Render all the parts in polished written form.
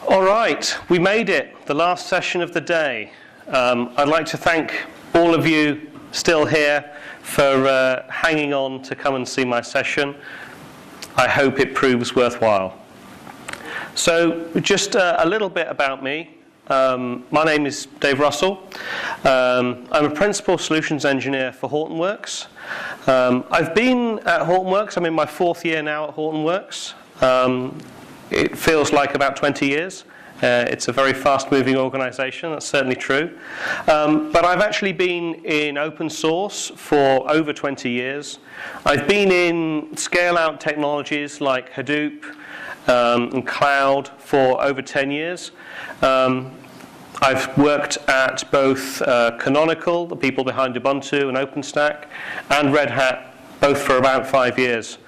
All right, we made it, the last session of the day. I'd like to thank all of you still here for hanging on to come and see my session. I hope it proves worthwhile. So just a little bit about me. My name is Dave Russell. I'm a Principal Solutions Engineer for Hortonworks. I've been at Hortonworks, I'm in my 4th year now at Hortonworks. It feels like about 20 years. It's a very fast-moving organization, that's certainly true. But I've actually been in open source for over 20 years. I've been in scale-out technologies like Hadoop and cloud for over 10 years. I've worked at both Canonical, the people behind Ubuntu and OpenStack, and Red Hat, both for about 5 years.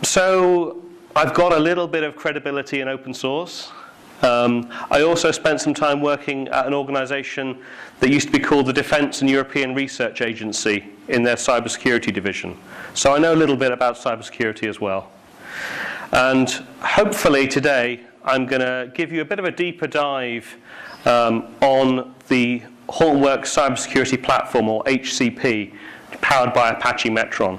So I've got a little bit of credibility in open source. I also spent some time working at an organization that used to be called the Defense and European Research Agency in their cybersecurity division. So I know a little bit about cybersecurity as well. And hopefully today I'm going to give you a bit of a deeper dive on the Hortonworks Cybersecurity Platform, or HCP, powered by Apache Metron.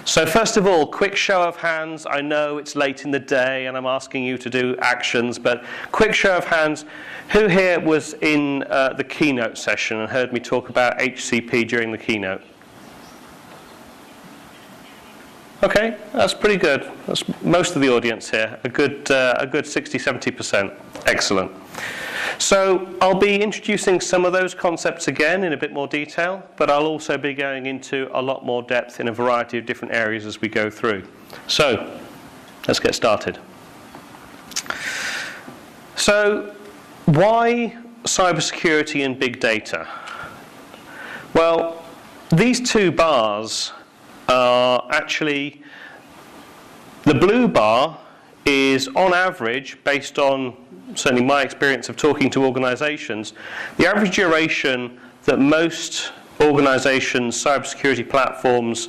So first of all, quick show of hands. I know it's late in the day and I'm asking you to do actions, but quick show of hands. Who here was in the keynote session and heard me talk about HCP during the keynote? Okay, that's pretty good. That's most of the audience here. A good 60-70%. Excellent. So I'll be introducing some of those concepts again in a bit more detail, but I'll also be going into a lot more depth in a variety of different areas as we go through. So let's get started. So why cybersecurity and big data? Well, these two bars are actually, the blue bar is on average, based on certainly my experience of talking to organizations, the average duration that most organizations' cybersecurity platforms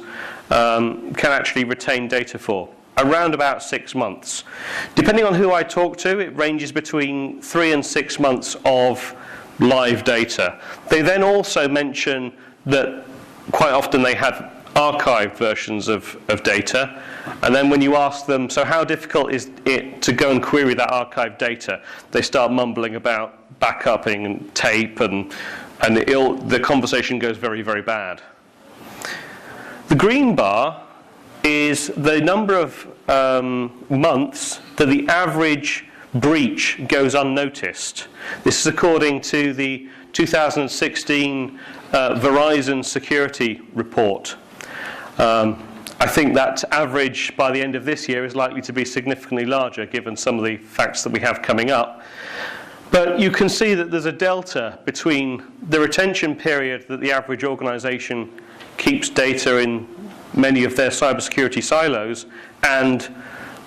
can actually retain data for, around about 6 months. Depending on who I talk to, it ranges between 3 and 6 months of live data. They then also mention that quite often they have archived versions of data, and then when you ask them, so how difficult is it to go and query that archived data, they start mumbling about backupping and tape, and the conversation goes very, very bad. The green bar is the number of months that the average breach goes unnoticed. This is according to the 2016 Verizon security report. I think that average by the end of this year is likely to be significantly larger given some of the facts that we have coming up. But you can see that there's a delta between the retention period that the average organization keeps data in many of their cybersecurity silos and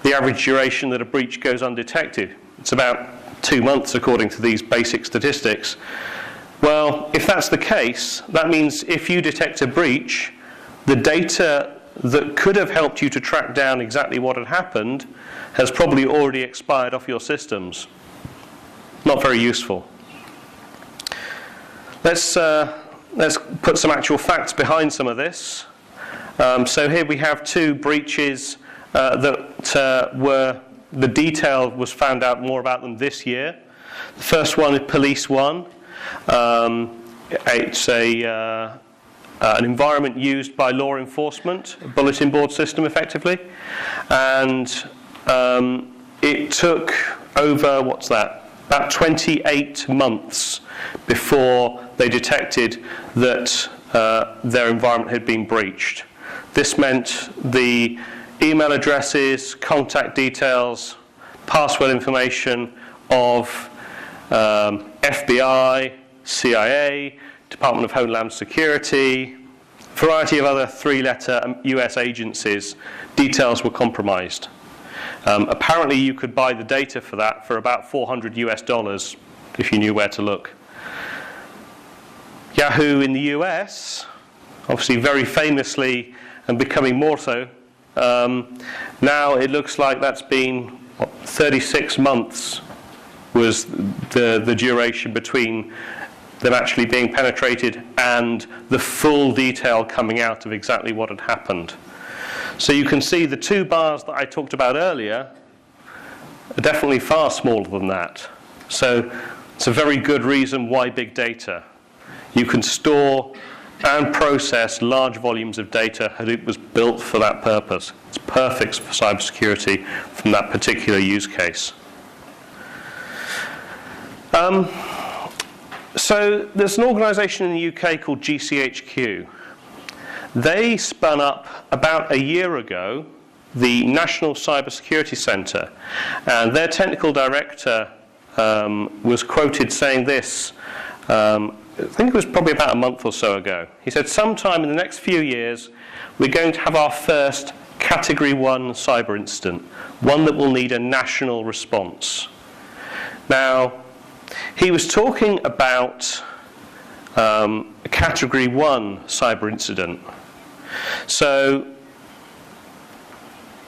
the average duration that a breach goes undetected. It's about 2 months according to these basic statistics. Well, if that's the case, that means if you detect a breach, the data that could have helped you to track down exactly what had happened has probably already expired off your systems. Not very useful. Let's put some actual facts behind some of this. So here we have 2 breaches that the detail was found out more about them this year. The first one is Police One. It's an environment used by law enforcement, a bulletin board system effectively, and it took over, about 28 months before they detected that their environment had been breached. This meant the email addresses, contact details, password information of FBI, CIA, Department of Homeland Security, a variety of other 3-letter US agencies, details were compromised. Apparently you could buy the data for that for about $400 US if you knew where to look. Yahoo in the US, obviously very famously and becoming more so, now it looks like that's been 36 months was the duration between them actually being penetrated and the full detail coming out of exactly what had happened. So you can see the two bars that I talked about earlier are definitely far smaller than that. So it's a very good reason why big data. You can store and process large volumes of data. Hadoop was built for that purpose. It's perfect for cybersecurity from that particular use case. So there's an organisation in the UK called GCHQ. They spun up about a year ago the National Cybersecurity Centre, and their technical director was quoted saying this, I think it was probably about a month or so ago. He said, sometime in the next few years we're going to have our first Category 1 cyber incident, one that will need a national response. Now, he was talking about a Category 1 cyber incident. So,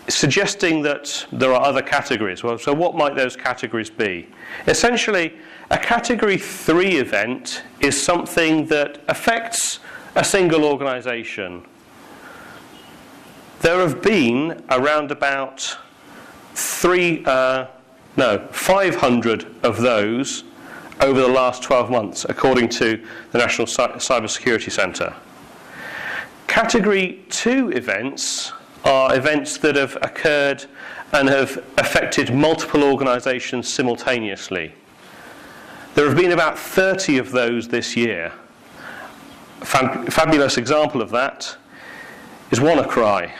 suggesting that there are other categories. Well, so what might those categories be? Essentially, a Category 3 event is something that affects a single organisation. There have been around about 500 of those over the last 12 months, according to the National Cybersecurity Centre. Category 2 events are events that have occurred and have affected multiple organisations simultaneously. There have been about 30 of those this year. A fabulous example of that is WannaCry.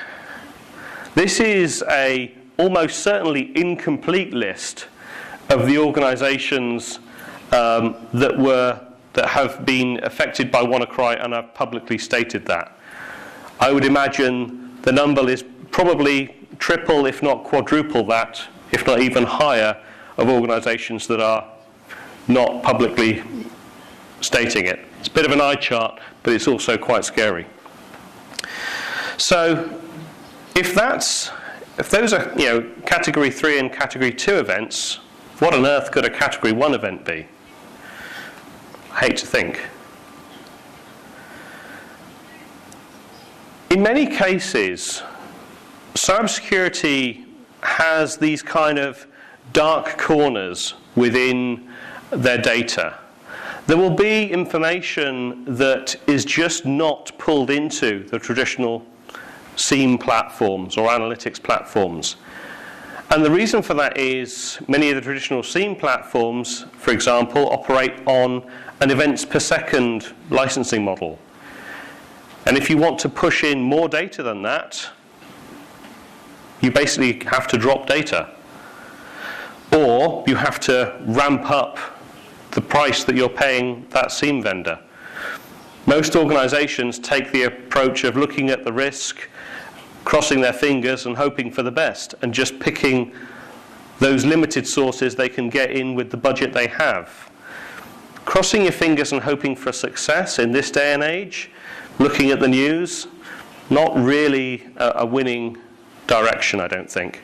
This is a almost certainly incomplete list of the organisations that have been affected by WannaCry, and I've publicly stated that. I would imagine the number is probably triple, if not quadruple that, if not even higher, of organisations that are not publicly stating it. It's a bit of an eye chart, but it's also quite scary. So, if those are Category 3 and Category 2 events, what on earth could a Category 1 event be? I hate to think. In many cases, cybersecurity has these kind of dark corners within their data. There will be information that is just not pulled into the traditional SIEM platforms or analytics platforms. And the reason for that is many of the traditional SIEM platforms, for example, operate on an events per second licensing model. And if you want to push in more data than that, you basically have to drop data. Or you have to ramp up the price that you're paying that SIEM vendor. Most organizations take the approach of looking at the risk, crossing their fingers and hoping for the best, and just picking those limited sources they can get in with the budget they have. Crossing your fingers and hoping for success in this day and age, looking at the news, not really a winning direction, I don't think.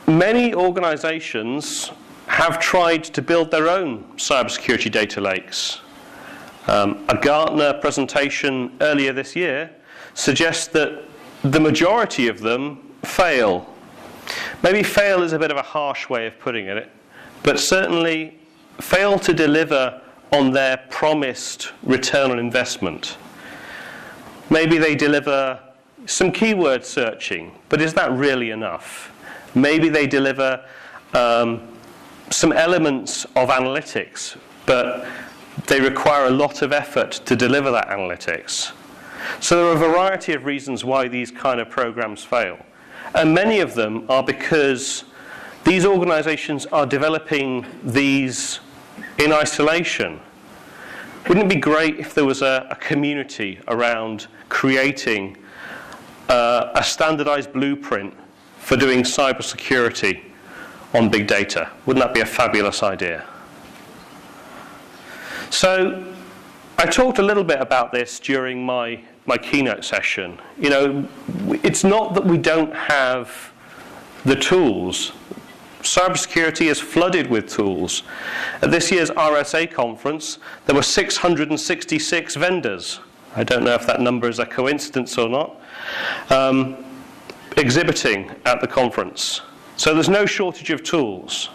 Many organizations have tried to build their own cybersecurity data lakes. A Gartner presentation earlier this year suggests that the majority of them fail. Maybe fail is a bit of a harsh way of putting it, but certainly fail to deliver on their promised return on investment. Maybe they deliver some keyword searching, but is that really enough? Maybe they deliver some elements of analytics, but they require a lot of effort to deliver that analytics. So there are a variety of reasons why these kind of programs fail. And many of them are because these organizations are developing these in isolation. Wouldn't it be great if there was a community around creating a standardized blueprint for doing cybersecurity on big data? Wouldn't that be a fabulous idea? So I talked a little bit about this during my keynote session. It's not that we don't have the tools. Cybersecurity is flooded with tools. At this year's RSA conference, there were 666 vendors. I don't know if that number is a coincidence or not, exhibiting at the conference. So there's no shortage of tools.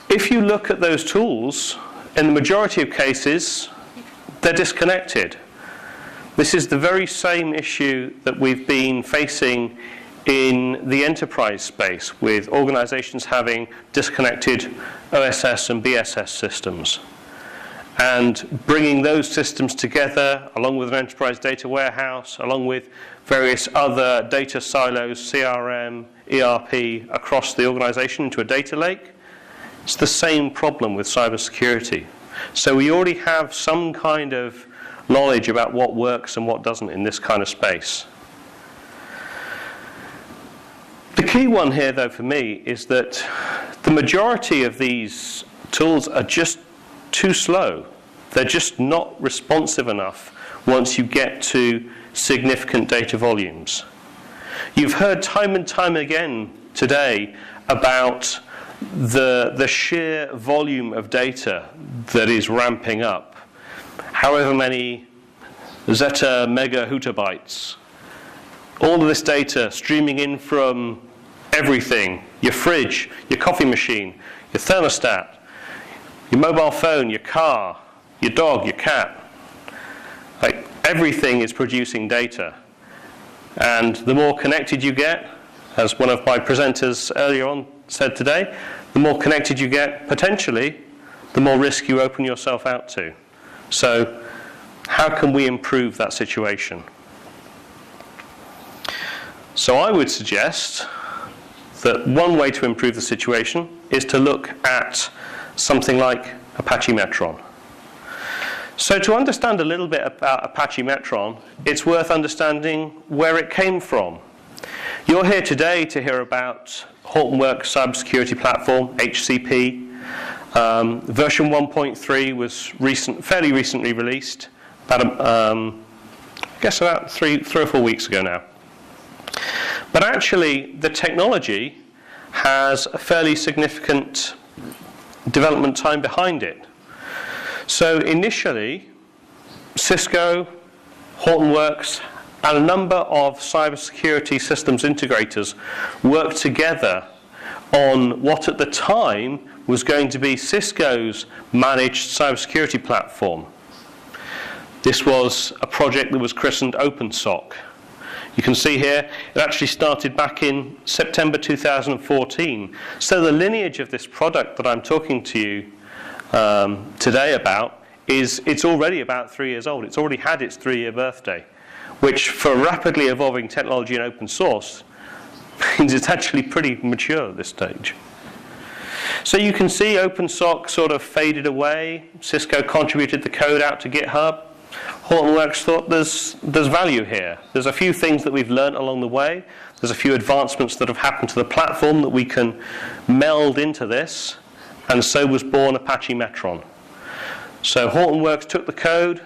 If you look at those tools, in the majority of cases, they're disconnected. This is the very same issue that we've been facing in the enterprise space, with organizations having disconnected OSS and BSS systems. And bringing those systems together, along with an enterprise data warehouse, along with various other data silos, CRM, ERP, across the organization into a data lake, it's the same problem with cybersecurity. So we already have some kind of knowledge about what works and what doesn't in this kind of space. The key one here, though, for me, is that the majority of these tools are just too slow. They're just not responsive enough once you get to significant data volumes. You've heard time and time again today about the sheer volume of data that is ramping up. However many zeta mega hutabytes. All of this data streaming in from everything, your fridge, your coffee machine, your thermostat, your mobile phone, your car, your dog, your cat. Like, everything is producing data. And the more connected you get, as one of my presenters earlier on said today, the more connected you get, potentially, the more risk you open yourself out to. So, how can we improve that situation? So I would suggest that one way to improve the situation is to look at something like Apache Metron. So to understand a little bit about Apache Metron, it's worth understanding where it came from. You're here today to hear about Hortonworks cybersecurity platform, HCP. Version 1.3 was fairly recently released, about 3 or 4 weeks ago now. But actually, the technology has a fairly significant development time behind it. So initially, Cisco, Hortonworks, and a number of cybersecurity systems integrators worked together on what at the time was going to be Cisco's managed cybersecurity platform. This was a project that was christened OpenSOC. You can see here, it actually started back in September 2014. So the lineage of this product that I'm talking to you today about it's already about 3 years old. It's already had its 3-year birthday, which for rapidly evolving technology and open source means it's actually pretty mature at this stage. So you can see OpenSOC sort of faded away. Cisco contributed the code out to GitHub. Hortonworks thought there's value here. There's a few things that we've learned along the way. There's a few advancements that have happened to the platform that we can meld into this. And so was born Apache Metron. So Hortonworks took the code,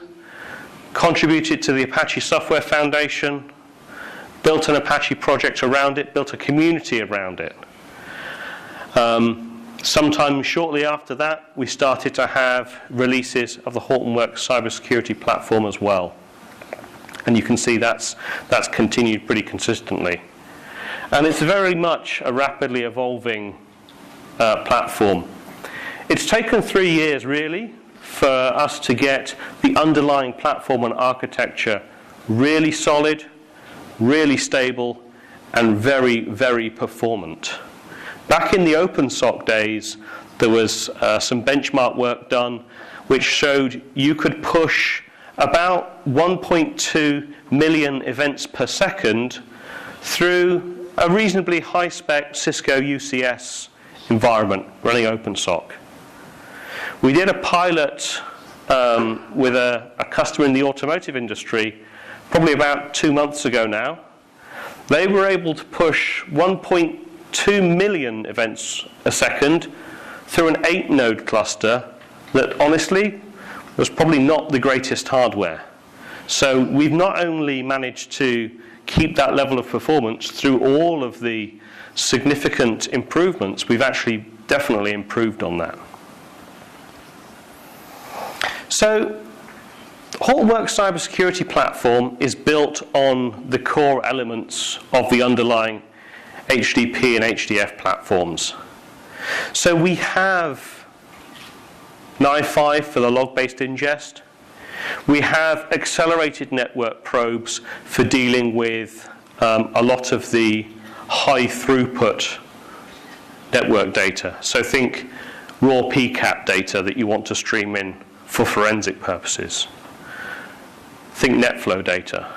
contributed to the Apache Software Foundation, built an Apache project around it, built a community around it. Sometime shortly after that, we started to have releases of the Hortonworks cybersecurity platform as well. And you can see that's continued pretty consistently. And it's very much a rapidly evolving platform. It's taken 3 years, really, for us to get the underlying platform and architecture really solid, really stable, and very, very performant. Back in the OpenSOC days, there was some benchmark work done which showed you could push about 1.2 million events per second through a reasonably high-spec Cisco UCS environment running OpenSOC. We did a pilot with a customer in the automotive industry probably about 2 months ago now. They were able to push 1.2 million events a second through an 8-node cluster that honestly was probably not the greatest hardware. So we've not only managed to keep that level of performance through all of the significant improvements, we've actually definitely improved on that. So Hortonworks cybersecurity platform is built on the core elements of the underlying HDP and HDF platforms. So we have NI5 for the log-based ingest. We have accelerated network probes for dealing with a lot of the high throughput network data. So think raw PCAP data that you want to stream in for forensic purposes. Think NetFlow data.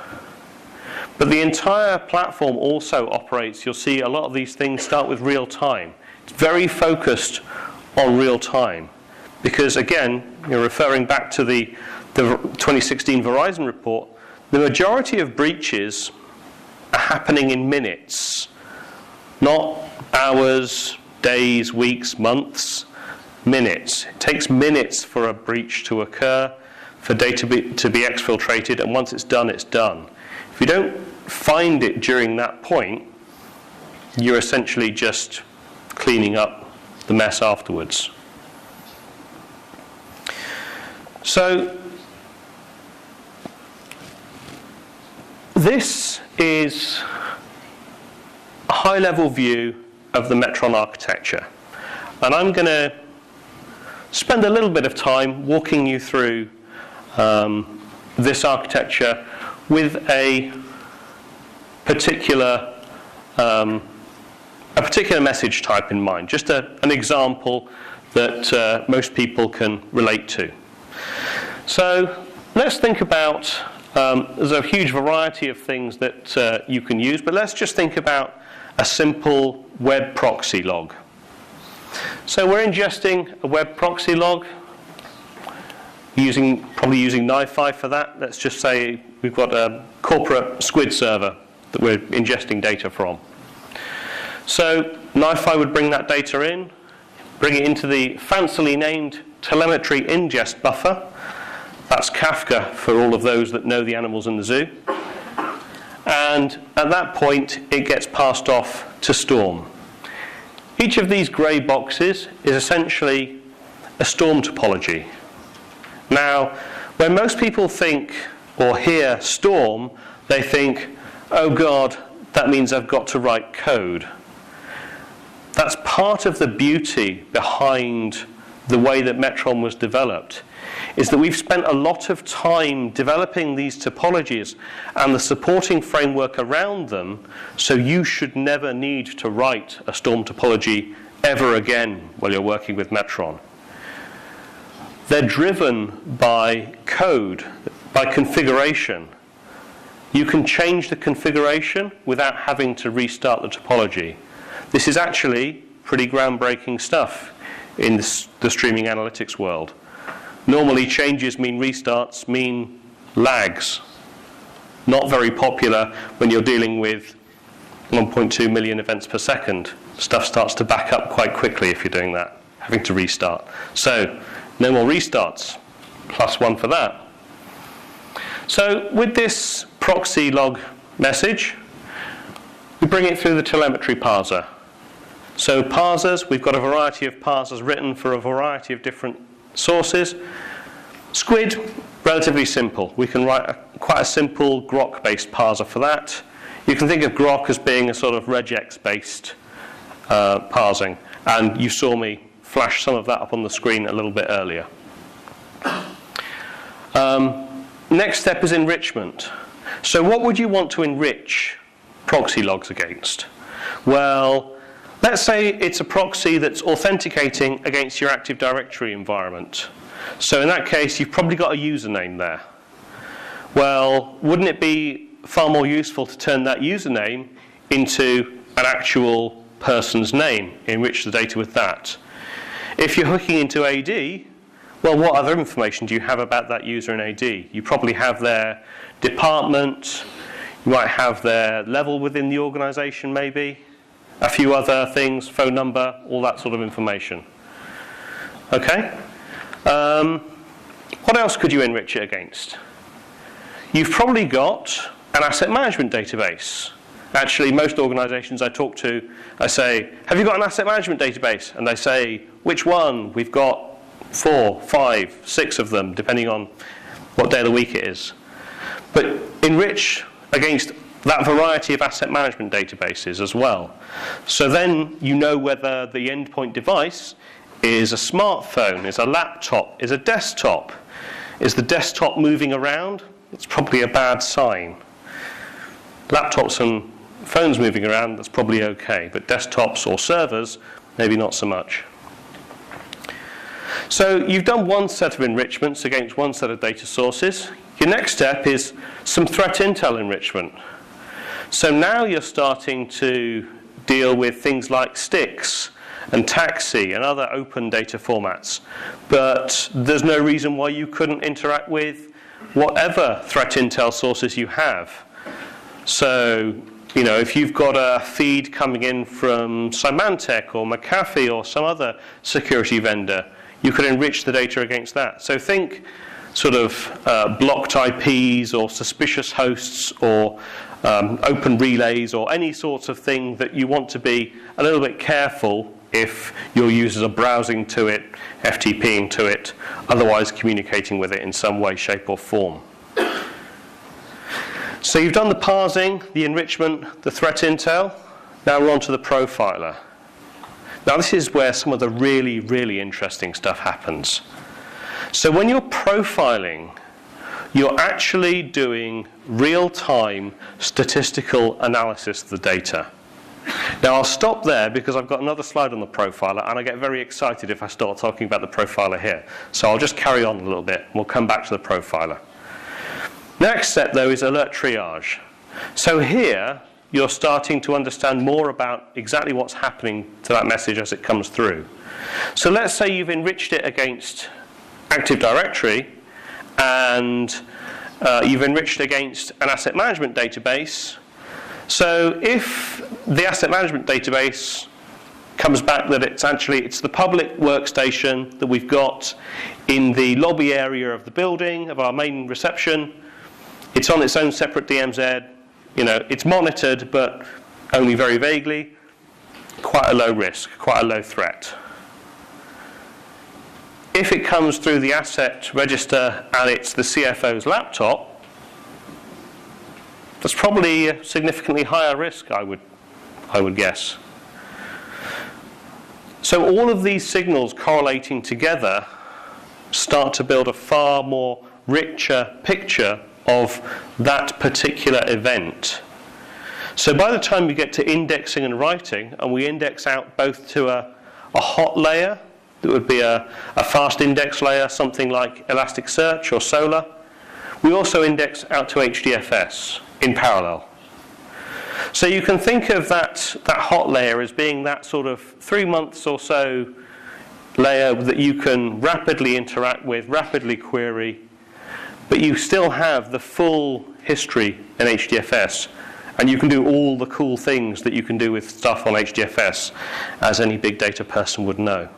But the entire platform also operates, you'll see a lot of these things start with real time. It's very focused on real time. Because again, you're referring back to the 2016 Verizon report, the majority of breaches are happening in minutes, not hours, days, weeks, months, minutes. It takes minutes for a breach to occur, for data to be exfiltrated, and once it's done, it's done. If you don't find it during that point, you're essentially just cleaning up the mess afterwards. So this is a high-level view of the Metron architecture. And I'm going to spend a little bit of time walking you through this architecture with a particular message type in mind, just an example that most people can relate to. So let's think about, there's a huge variety of things that you can use, but let's just think about a simple web proxy log. So we're ingesting a web proxy log, probably using NI5 for that. Let's just say we've got a corporate Squid server that we're ingesting data from. So NI5 would bring that data in, bring it into the fancily named telemetry ingest buffer. That's Kafka for all of those that know the animals in the zoo. And at that point, it gets passed off to Storm. Each of these grey boxes is essentially a Storm topology. Now, when most people think or hear Storm, they think, oh God, that means I've got to write code. That's part of the beauty behind the way that Metron was developed, is that we've spent a lot of time developing these topologies and the supporting framework around them, so you should never need to write a Storm topology ever again while you're working with Metron. They're driven by code, by configuration. You can change the configuration without having to restart the topology. This is actually pretty groundbreaking stuff in the streaming analytics world. Normally changes mean restarts, mean lags. Not very popular when you're dealing with 1.2 million events per second. Stuff starts to back up quite quickly if you're doing that, having to restart. So no more restarts, +1 for that. So with this proxy log message, we bring it through the telemetry parser. So parsers, we've got a variety of parsers written for a variety of different sources. Squid, relatively simple. We can write quite a simple Grok-based parser for that. You can think of Grok as being a sort of regex-based parsing, and you saw me flash some of that up on the screen a little bit earlier. Next step is enrichment. So what would you want to enrich proxy logs against? Well, let's say it's a proxy that's authenticating against your Active Directory environment. So in that case, you've probably got a username there. Well, wouldn't it be far more useful to turn that username into an actual person's name, enrich the data with that? If you're hooking into AD, well, what other information do you have about that user in AD? You probably have their department, you might have their level within the organization maybe, a few other things, phone number, all that sort of information. Okay? What else could you enrich it against? you've probably got an asset management database. Actually, most organizations I talk to, I say, have you got an asset management database? And they say, which one? We've got 4, 5, 6 of them, depending on what day of the week it is. But enrich against that variety of asset management databases as well. So then you know whether the endpoint device is a smartphone, is a laptop, is a desktop. Is the desktop moving around? It's probably a bad sign. Laptops and phones moving around, that's probably okay, but desktops or servers, maybe not so much. So you've done one set of enrichments against one set of data sources. Your next step is some threat intel enrichment. So now you're starting to deal with things like sticks and taxi and other open data formats, but there's no reason why you couldn't interact with whatever threat intel sources you have. So, you know, if you've got a feed coming in from Symantec or McAfee or some other security vendor, you could enrich the data against that. So think sort of blocked IPs or suspicious hosts or open relays or any sorts of thing that you want to be a little bit careful if your users are browsing to it, FTPing to it, otherwise communicating with it in some way, shape or form. So you've done the parsing, the enrichment, the threat intel. Now we're on to the profiler. Now this is where some of the really, really interesting stuff happens. So when you're profiling, you're actually doing real-time statistical analysis of the data. Now I'll stop there because I've got another slide on the profiler and I get very excited if I start talking about the profiler here. So I'll just carry on a little bit and we'll come back to the profiler. Next step though is alert triage. So here you're starting to understand more about exactly what's happening to that message as it comes through. So let's say you've enriched it against Active Directory and you've enriched against an asset management database. So if the asset management database comes back that it's the public workstation that we've got in the lobby area of the building, of our main reception, it's on its own separate DMZ, you know, it's monitored but only very vaguely, quite a low risk, quite a low threat. If it comes through the asset register and it's the CFO's laptop, that's probably a significantly higher risk, I would guess. So all of these signals correlating together start to build a far more richer picture of that particular event. So by the time you get to indexing and writing, and we index out both to a hot layer, that would be a fast index layer, something like Elasticsearch or Solr, we also index out to HDFS in parallel. So you can think of that hot layer as being that sort of 3 months or so layer that you can rapidly interact with, rapidly query, but you still have the full history in HDFS, and you can do all the cool things that you can do with stuff on HDFS, as any big data person would know.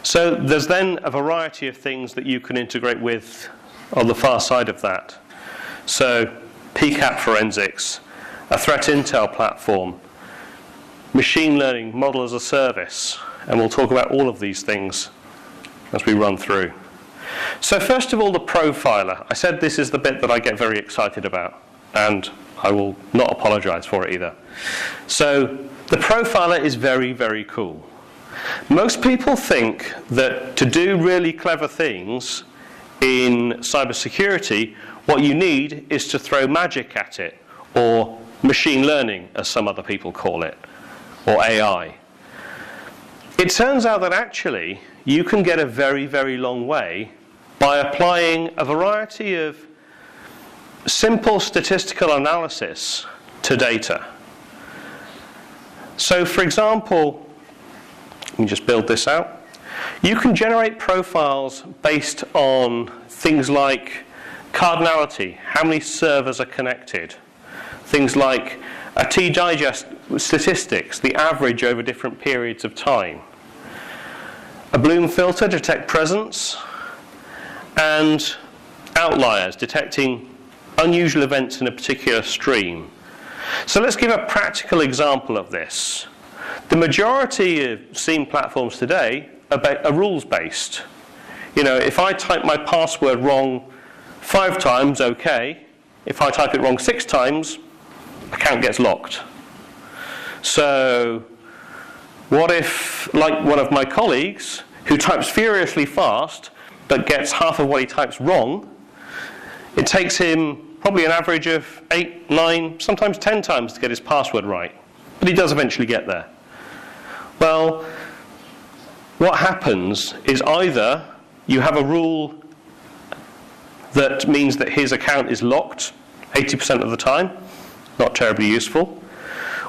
So there's then a variety of things that you can integrate with on the far side of that. So PCAP forensics, a threat intel platform, machine learning model as a service, and we'll talk about all of these things as we run through. So first of all, the profiler. I said this is the bit that I get very excited about, and I will not apologize for it either. So the profiler is very, very cool. Most people think that to do really clever things in cybersecurity, what you need is to throw magic at it, or machine learning, as some other people call it, or AI. It turns out that actually you can get a very, very long way by applying a variety of simple statistical analysis to data. So for example, let me just build this out. You can generate profiles based on things like cardinality, how many servers are connected, things like a T-digest statistics, the average over different periods of time, a Bloom filter, detect presence, and outliers, detecting unusual events in a particular stream. So let's give a practical example of this. The majority of SIEM platforms today are rules-based. You know, if I type my password wrong 5 times, okay. If I type it wrong 6 times, account gets locked. So what if, like one of my colleagues, who types furiously fast, but gets half of what he types wrong, it takes him probably an average of 8, 9, sometimes 10 times to get his password right. But he does eventually get there. Well, what happens is either you have a rule that means that his account is locked 80% of the time, not terribly useful,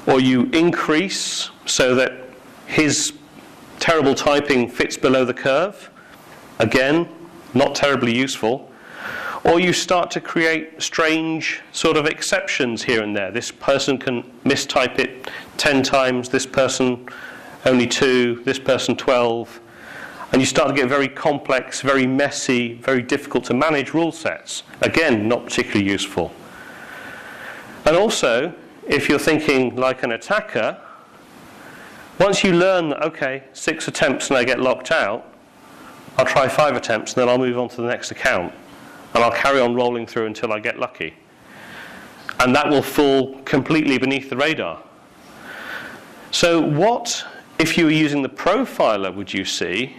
or you increase so that his terrible typing fits below the curve, again, not terribly useful, or you start to create strange sort of exceptions here and there. This person can mistype it 10 times, this person only 2, this person 12, and you start to get very complex, very messy, very difficult to manage rule sets. Again, not particularly useful. And also, if you're thinking like an attacker, once you learn that, okay, 6 attempts and I get locked out, I'll try 5 attempts and then I'll move on to the next account. And I'll carry on rolling through until I get lucky. And that will fall completely beneath the radar. So what, if you were using the profiler, would you see,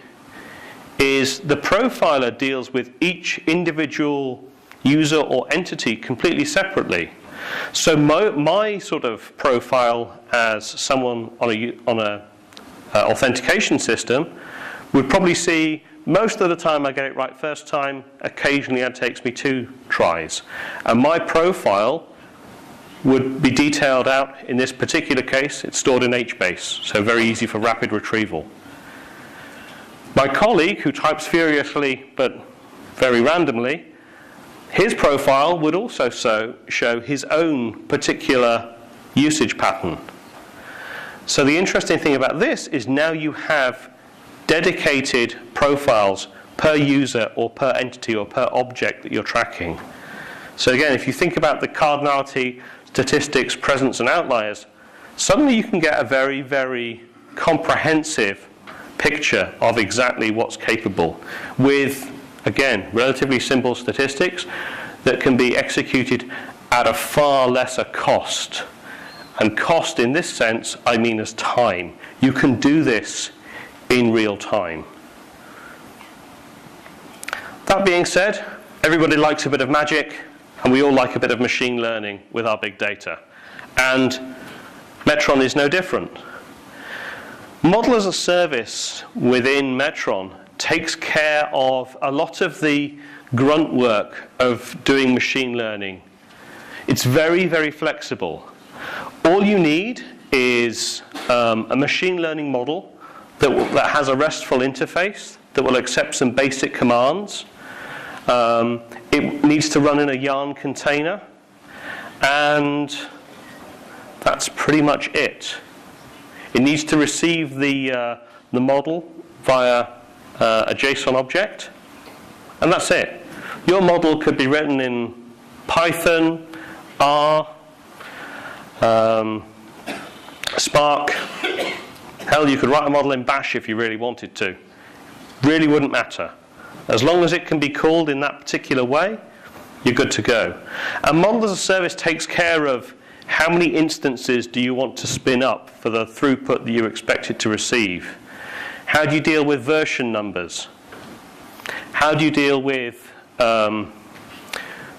is the profiler deals with each individual user or entity completely separately. So my sort of profile as someone on a authentication system would probably see most of the time I get it right first time, occasionally it takes me 2 tries. And my profile would be detailed out, in this particular case, it's stored in HBase, so very easy for rapid retrieval. My colleague, who types furiously but very randomly, his profile would also show his own particular usage pattern. So the interesting thing about this is now you have dedicated profiles per user or per entity or per object that you're tracking. So again, if you think about the cardinality, statistics, presence and outliers, suddenly you can get a very, very comprehensive picture of exactly what's capable with, again, relatively simple statistics that can be executed at a far lesser cost. And cost in this sense, I mean as time. You can do this in real time. That being said, everybody likes a bit of magic, and we all like a bit of machine learning with our big data. And Metron is no different. Model as a service within Metron takes care of a lot of the grunt work of doing machine learning. It's very, very flexible. All you need is a machine learning model that has a RESTful interface that will accept some basic commands. It needs to run in a Yarn container, and that's pretty much it. It needs to receive the model via a JSON object, and that's it. Your model could be written in Python, R, Spark. Hell, you could write a model in Bash if you really wanted to. Really wouldn't matter. As long as it can be called in that particular way, you're good to go. And model as a service takes care of how many instances do you want to spin up for the throughput that you expect it to receive. How do you deal with version numbers? How do you deal with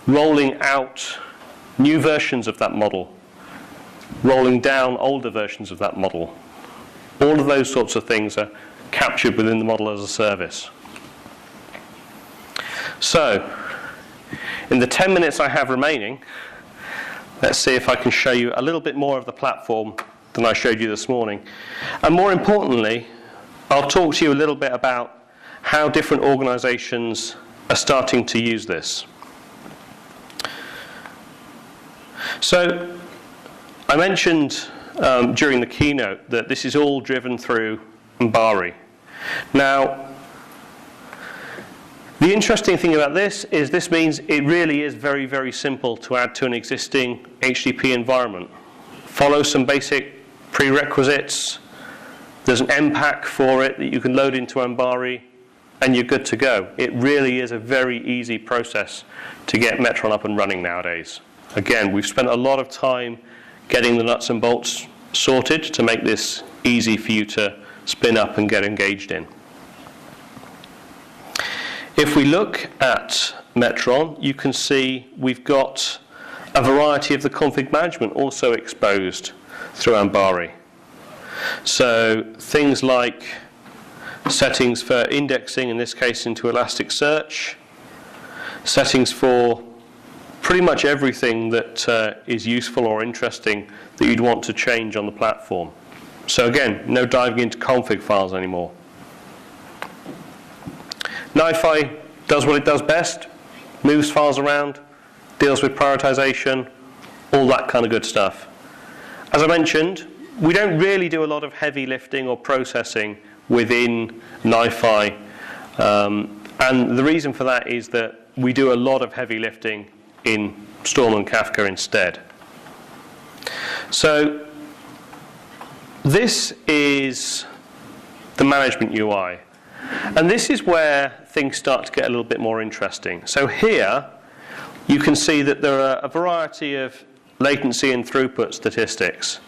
rolling out new versions of that model? Rolling down older versions of that model? All of those sorts of things are captured within the model as a service. So, in the 10 minutes I have remaining, let's see if I can show you a little bit more of the platform than I showed you this morning. And more importantly, I'll talk to you a little bit about how different organizations are starting to use this. So, I mentioned during the keynote that this is all driven through Mbari. Now, The interesting thing about this is this means it really is very, very simple to add to an existing HTTP environment. Follow some basic prerequisites. There's an MPAC for it that you can load into Ambari, and you're good to go. It really is a very easy process to get Metron up and running nowadays. Again, we've spent a lot of time getting the nuts and bolts sorted to make this easy for you to spin up and get engaged in. If we look at Metron, you can see we've got a variety of the config management also exposed through Ambari. So things like settings for indexing, in this case into Elasticsearch, settings for pretty much everything that is useful or interesting that you'd want to change on the platform. So again, no diving into config files anymore. NiFi does what it does best, moves files around, deals with prioritization, all that kind of good stuff. As I mentioned, we don't really do a lot of heavy lifting or processing within NiFi, and the reason for that is that we do a lot of heavy lifting in Storm and Kafka instead. So this is the management UI. And this is where things start to get a little bit more interesting. So here, you can see that there are a variety of latency and throughput statistics.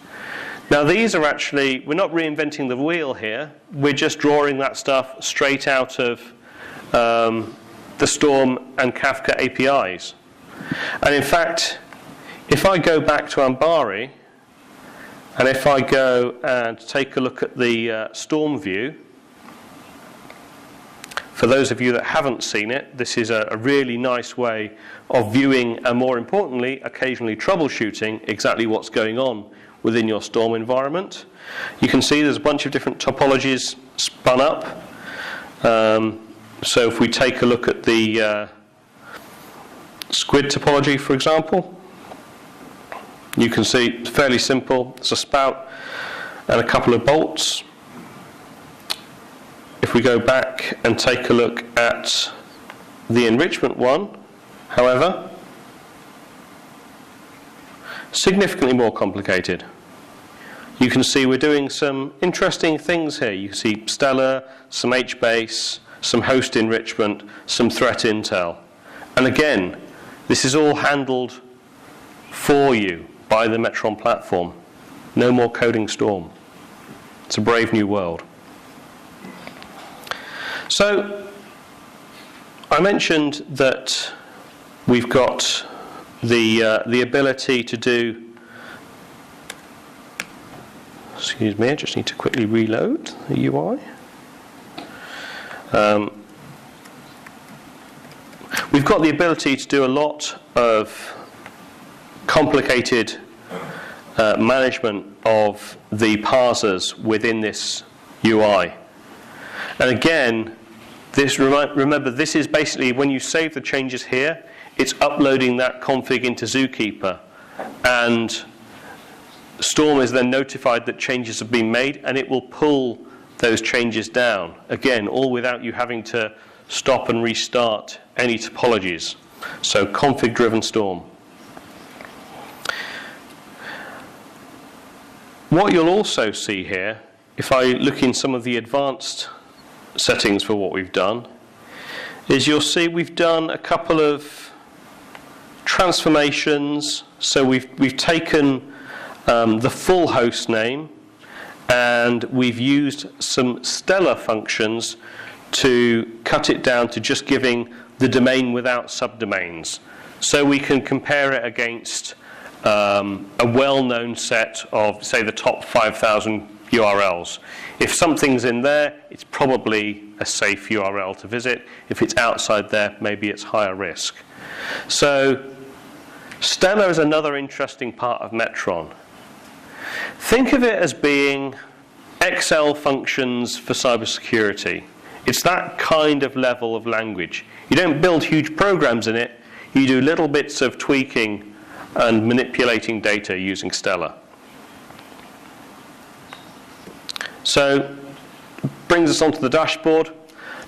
Now these are actually, we're not reinventing the wheel here, we're just drawing that stuff straight out of the Storm and Kafka APIs. And in fact, if I go back to Ambari, and if I go and take a look at the Storm view, for those of you that haven't seen it, this is a really nice way of viewing and, more importantly, occasionally troubleshooting exactly what's going on within your Storm environment. You can see there's a bunch of different topologies spun up. So if we take a look at the squid topology, for example, you can see it's fairly simple. It's a spout and a couple of bolts. If we go back and take a look at the enrichment one, however, significantly more complicated. You can see we're doing some interesting things here. You see Stellar, some HBase, some host enrichment, some threat intel. And again, this is all handled for you by the Metron platform. No more coding Storm. It's a brave new world. So I mentioned that we've got the ability to do, excuse me, I just need to quickly reload the UI. We've got the ability to do a lot of complicated management of the parsers within this UI. And again, remember, this is basically when you save the changes here, it's uploading that config into Zookeeper. And Storm is then notified that changes have been made, and it will pull those changes down. Again, all without you having to stop and restart any topologies. So config-driven Storm. What you'll also see here, if I look in some of the advanced settings for what we've done, is you'll see we've done a couple of transformations. So we've taken the full host name, and we've used some Stellar functions to cut it down to just giving the domain without subdomains. So we can compare it against a well-known set of, say, the top 5,000 URLs. If something's in there, it's probably a safe URL to visit. If it's outside there, maybe it's higher risk. So Stellar is another interesting part of Metron. Think of it as being Excel functions for cybersecurity. It's that kind of level of language. You don't build huge programs in it. You do little bits of tweaking and manipulating data using Stellar. So brings us onto the dashboard.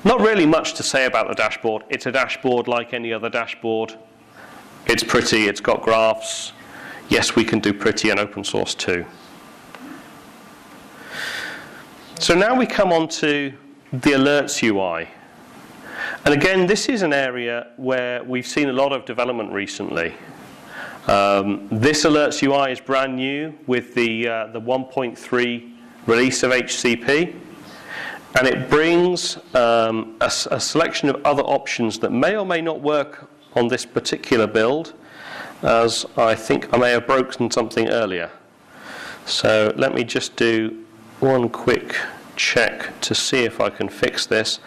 Not really much to say about the dashboard. It's a dashboard like any other dashboard. It's pretty, it's got graphs. Yes, we can do pretty and open source too. So now we come on to the Alerts UI. And again, this is an area where we've seen a lot of development recently. This Alerts UI is brand new with the 1.3 release of HCP. And it brings a selection of other options that may or may not work on this particular build, as I think I may have broken something earlier. So let me just do one quick check to see if I can fix this,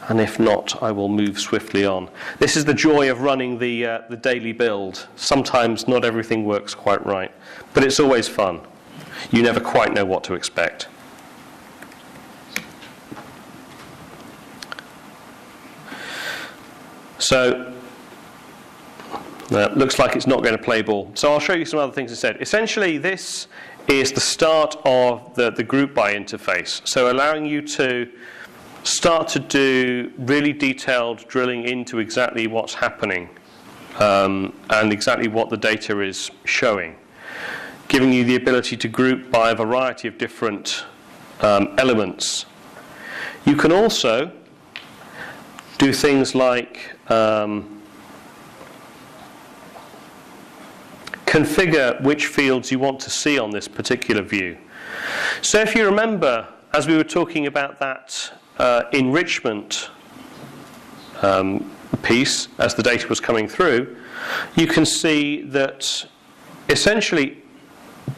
and if not, I will move swiftly on. This is the joy of running the daily build. Sometimes not everything works quite right, but it's always fun. You never quite know what to expect. So, looks like it's not going to play ball. So I'll show you some other things instead. Essentially, this is the start of the group by interface. So allowing you to start to do really detailed drilling into exactly what's happening and exactly what the data is showing. Giving you the ability to group by a variety of different elements. You can also do things like configure which fields you want to see on this particular view. So if you remember, as we were talking about that enrichment piece as the data was coming through, you can see that essentially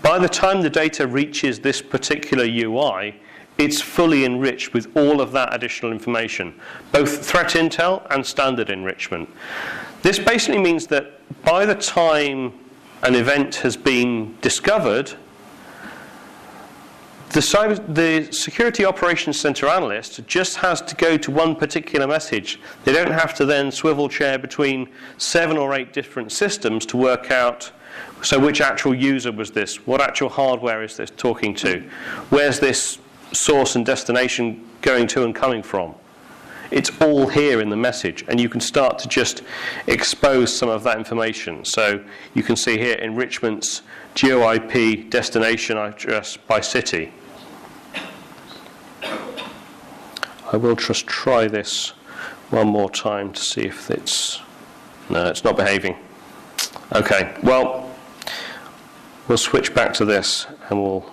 by the time the data reaches this particular UI, it's fully enriched with all of that additional information, both threat intel and standard enrichment. This basically means that by the time an event has been discovered, the Security Operations Center analyst just has to go to one particular message. They don't have to then swivel chair between 7 or 8 different systems to work out, so which actual user was this? What actual hardware is this talking to? Where's this source and destination going to and coming from? It's all here in the message, and you can start to just expose some of that information. So you can see here enrichments, geo-IP, destination address by city. I will just try this one more time to see if it's... No, it's not behaving. Okay, well, we'll switch back to this and we'll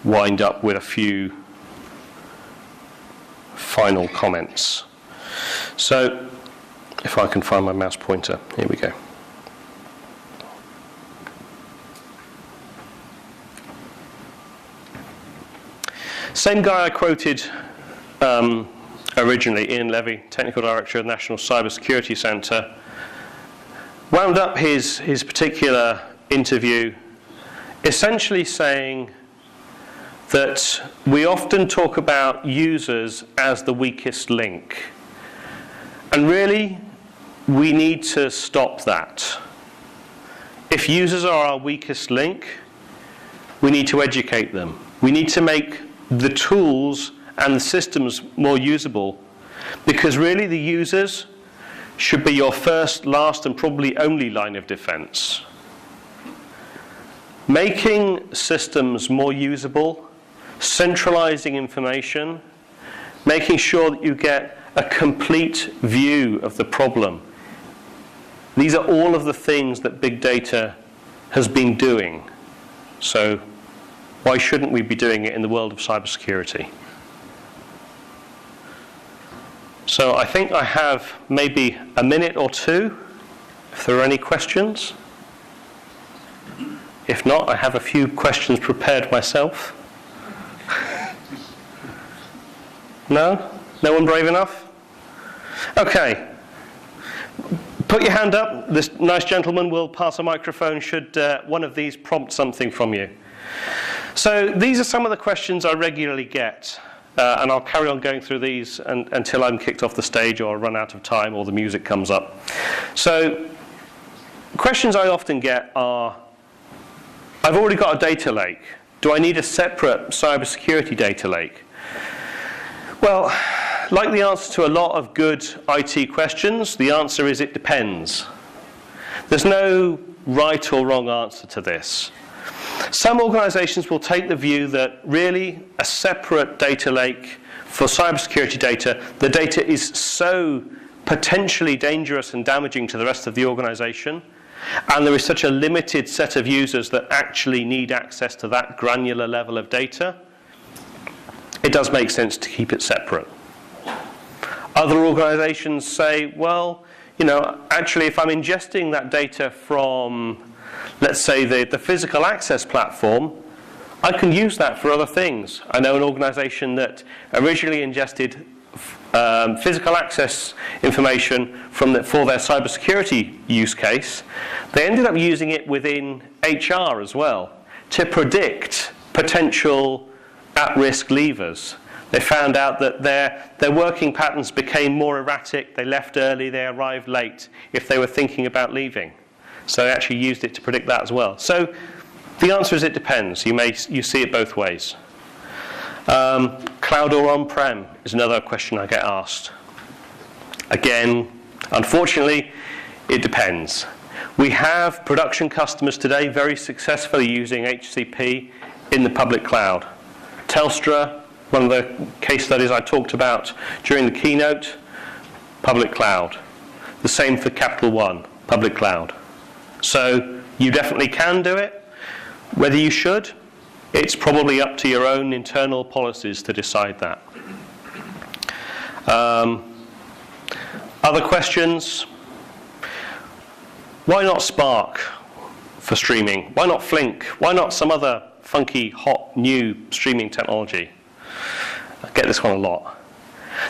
wind up with a few final comments. So, if I can find my mouse pointer, here we go. Same guy I quoted originally, Ian Levy, Technical Director of the National Cybersecurity Center, wound up his particular interview essentially saying that we often talk about users as the weakest link. And really, we need to stop that. If users are our weakest link, we need to educate them. We need to make the tools and the systems more usable, because really the users should be your first, last, and probably only line of defense. Making systems more usable, centralizing information, making sure that you get a complete view of the problem. These are all of the things that big data has been doing. So why shouldn't we be doing it in the world of cybersecurity? So I think I have maybe a minute or two, if there are any questions. If not, I have a few questions prepared myself. No? No one brave enough? Okay. Put your hand up. This nice gentleman will pass a microphone should one of these prompt something from you. So these are some of the questions I regularly get. And I'll carry on going through these until I'm kicked off the stage or run out of time or the music comes up. So questions I often get are, I've already got a data lake. Do I need a separate cybersecurity data lake? Well, like the answer to a lot of good IT questions, the answer is it depends. There's no right or wrong answer to this. Some organizations will take the view that really a separate data lake for cybersecurity data, the data is so potentially dangerous and damaging to the rest of the organization, and there is such a limited set of users that actually need access to that granular level of data, it does make sense to keep it separate. Other organizations say, well, actually if I'm ingesting that data from, let's say, the physical access platform, I can use that for other things. I know an organization that originally ingested physical access information for their cybersecurity use case. They ended up using it within HR as well to predict potential at-risk leavers. They found out that their working patterns became more erratic. They left early, they arrived late if they were thinking about leaving. So they actually used it to predict that as well. So the answer is it depends. You see it both ways. Cloud or on-prem is another question I get asked. Again, unfortunately, it depends. We have production customers today very successfully using HCP in the public cloud. Telstra, one of the case studies I talked about during the keynote, public cloud. The same for Capital One, public cloud. So you definitely can do it. Whether you should, it's probably up to your own internal policies to decide that. Other questions? Why not Spark for streaming? Why not Flink? Why not some other funky, hot, new streaming technology? I get this one a lot.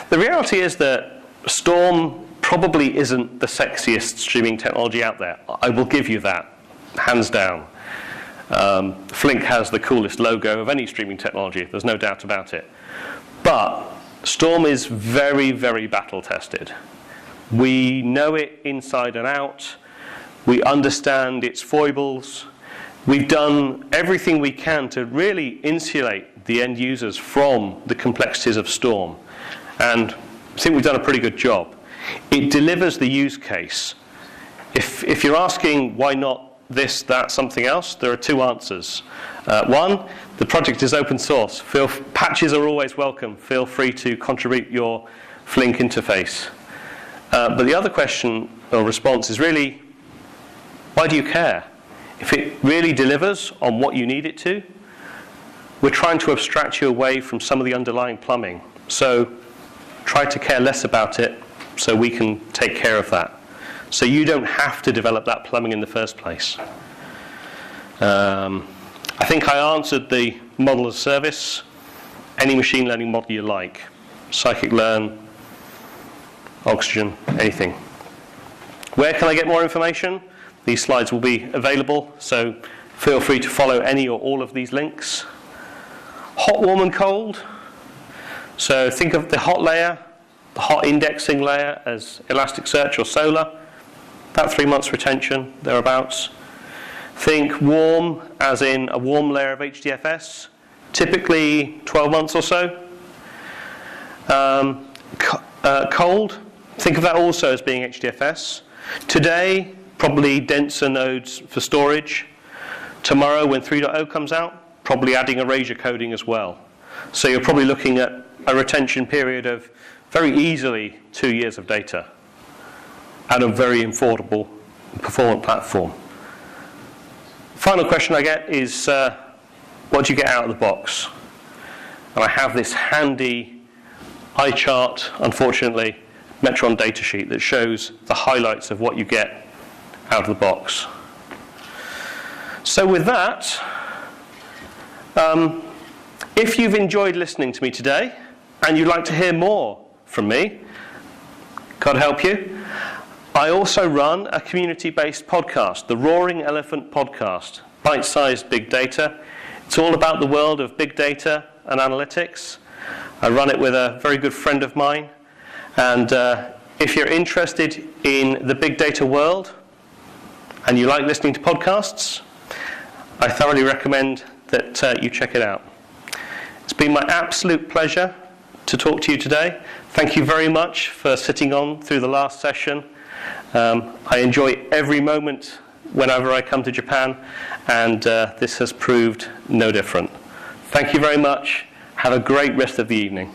The reality is that Storm probably isn't the sexiest streaming technology out there. I will give you that, hands down. Flink has the coolest logo of any streaming technology, there's no doubt about it. But Storm is very, very battle tested. We know it inside and out. We understand its foibles. We've done everything we can to really insulate the end users from the complexities of Storm. And I think we've done a pretty good job. It delivers the use case. If you're asking why not this, that, something else, there are two answers. One, the project is open source. Patches are always welcome. Feel free to contribute your Flink interface. But the other question or response is really, why do you care? If it really delivers on what you need it to, we're trying to abstract you away from some of the underlying plumbing. So try to care less about it so we can take care of that. So you don't have to develop that plumbing in the first place. I think I answered the model as service. Any machine learning model you like. Scikit-learn, Oxygen, anything. Where can I get more information? These slides will be available, so feel free to follow any or all of these links. Hot, warm, and cold. So think of the hot layer, the hot indexing layer as Elasticsearch or Solr. About 3 months retention, thereabouts. Think warm as in a warm layer of HDFS, typically 12 months or so. Cold, think of that also as being HDFS. Today, probably denser nodes for storage. Tomorrow, when 3.0 comes out, probably adding erasure coding as well. So you're probably looking at a retention period of very easily 2 years of data and a very affordable, performant platform. Final question I get is, what do you get out of the box? And I have this handy eye chart, unfortunately, Metron datasheet that shows the highlights of what you get out of the box. So with that, if you've enjoyed listening to me today and you'd like to hear more from me, God help you, I also run a community-based podcast, the Roaring Elephant Podcast, bite-sized big data. It's all about the world of big data and analytics. I run it with a very good friend of mine. And if you're interested in the big data world and you like listening to podcasts, I thoroughly recommend that you check it out. It's been my absolute pleasure to talk to you today. Thank you very much for sitting on through the last session. I enjoy every moment whenever I come to Japan, and this has proved no different. Thank you very much. Have a great rest of the evening.